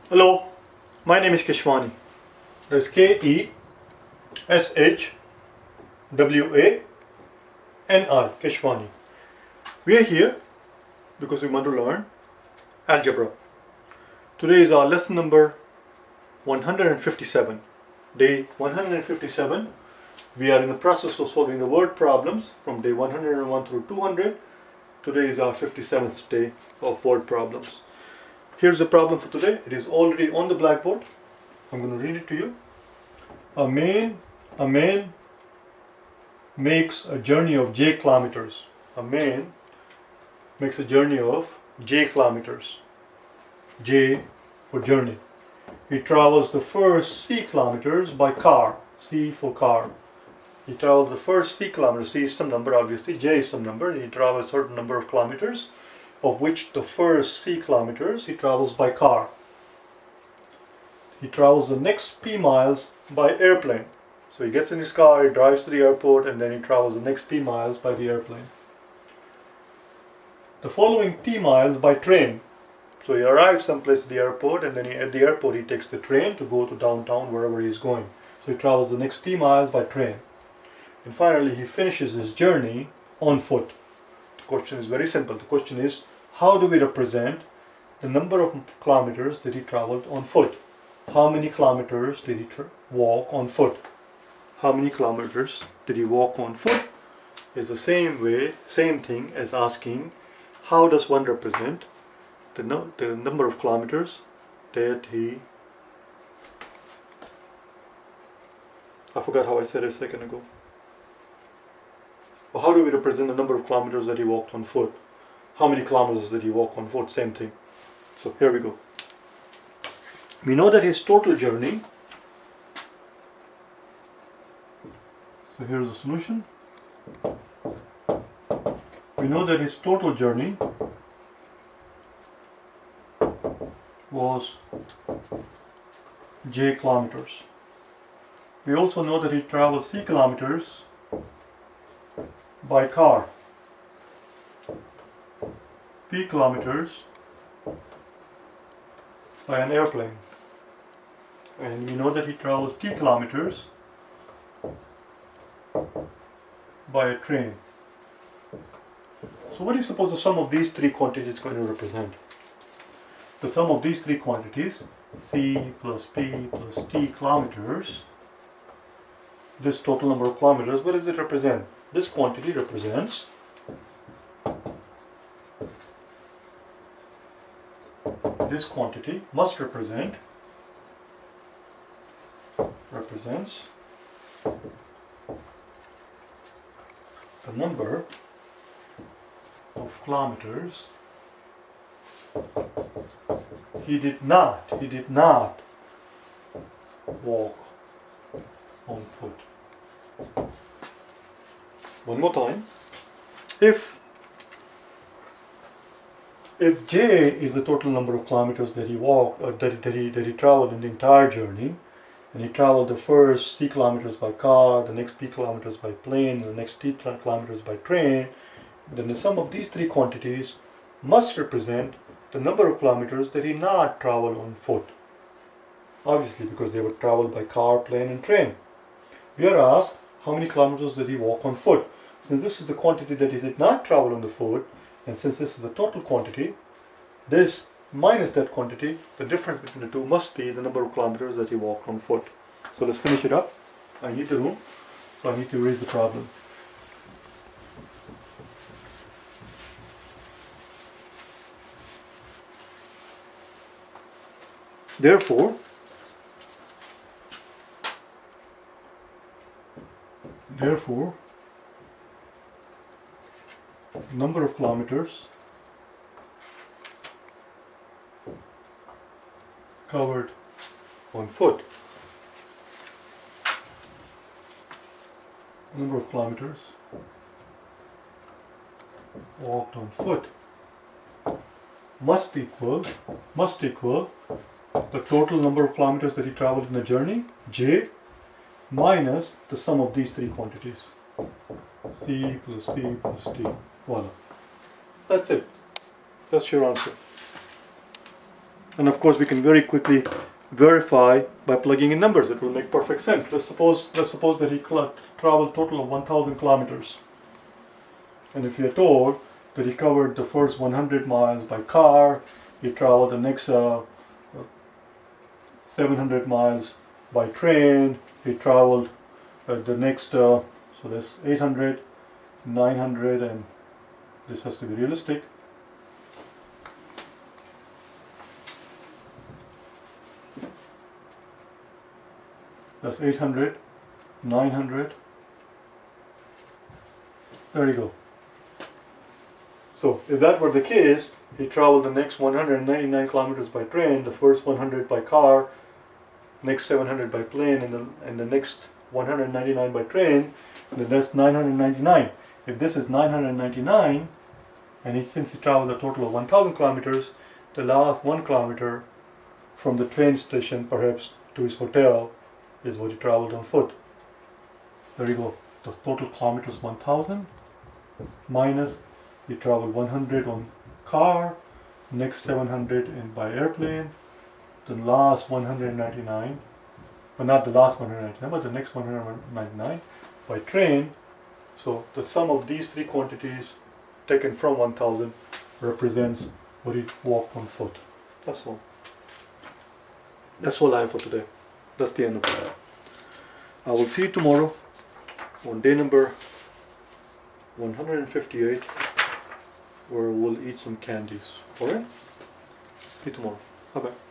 Hello, my name is Keshwani. That's Keshwani, Keshwani. We are here because we want to learn algebra. Today is our lesson number 157. Day 157. We are in the process of solving the word problems from day 101 through 200. Today is our 57th day of word problems. Here's the problem for today. It is already on the blackboard. I'm going to read it to you. A man makes a journey of j kilometers. A man makes a journey of j kilometers. J for journey. He travels the first c kilometers by car. C for car. He travels the first c kilometers. C is some number, obviously. J is some number. He travels a certain number of kilometers, of which the first c kilometers he travels by car. He travels the next p miles by airplane. So he gets in his car, he drives to the airport, and then he travels the next p miles by the airplane. The following t miles by train. So he arrives someplace at the airport, and then at the airport he takes the train to go to downtown, wherever he is going. So he travels the next t miles by train. And finally he finishes his journey on foot. The question is very simple. The question is, how do we represent the number of kilometers that he traveled on foot? How many kilometers did he walk on foot? How many kilometers did he walk on foot is the same thing as asking, how does one represent the number of kilometers that he... I forgot how I said it a second ago. Well, how do we represent the number of kilometers that he walked on foot? How many kilometers did he walk on foot? Same thing. So here we go. We know that his total journey... So here's the solution. We know that his total journey was j kilometers. We also know that he traveled c kilometers by car, p kilometers by an airplane, and we know that he travels t kilometers by a train. So what do you suppose the sum of these three quantities is going to represent? The sum of these three quantities, c plus p plus t kilometers, this total number of kilometers, what does it represent? This quantity represents represents the number of kilometers he did not walk on foot. One more time. If j is the total number of kilometers that he walked, or that he traveled in the entire journey, and he traveled the first c kilometers by car, the next p kilometers by plane, the next t kilometers by train, then the sum of these three quantities must represent the number of kilometers that he not traveled on foot. Obviously, because they were traveled by car, plane, and train. We are asked, how many kilometers did he walk on foot? Since this is the quantity that he did not travel on the foot, and since this is the total quantity, this minus that quantity, the difference between the two must be the number of kilometers that he walked on foot. So let's finish it up. I need the room, so I need to erase the problem. Therefore, number of kilometers covered on foot. Number of kilometers walked on foot must equal the total number of kilometers that he traveled in the journey, j, minus the sum of these three quantities. C plus P plus D. Voila. That's it. That's your answer. And of course we can very quickly verify by plugging in numbers. It will make perfect sense. Let's suppose that he traveled a total of 1,000 kilometers. And if you're told that he covered the first 100 miles by car, he traveled the next 700 miles by train, he traveled the next, so that's 800, 900, and this has to be realistic. That's 800, 900. There you go. So if that were the case, he traveled the next 199 kilometers by train, the first 100 by car, next 700 by plane, and the next 199 by train, and then that's 999. If this is 999, and since he traveled a total of 1,000 kilometers, the last 1 kilometer from the train station, perhaps to his hotel, is what he traveled on foot. There you go. The total kilometers 1,000 minus he traveled 100 on car, next 700 by airplane, the last 199, but not the last 199, but the next 199 by train. So the sum of these three quantities taken from 1,000 represents what he walked on foot. That's all. That's all I have for today. That's the end of it. I will see you tomorrow on day number 158, where we'll eat some candies. Alright? See you tomorrow. Bye bye.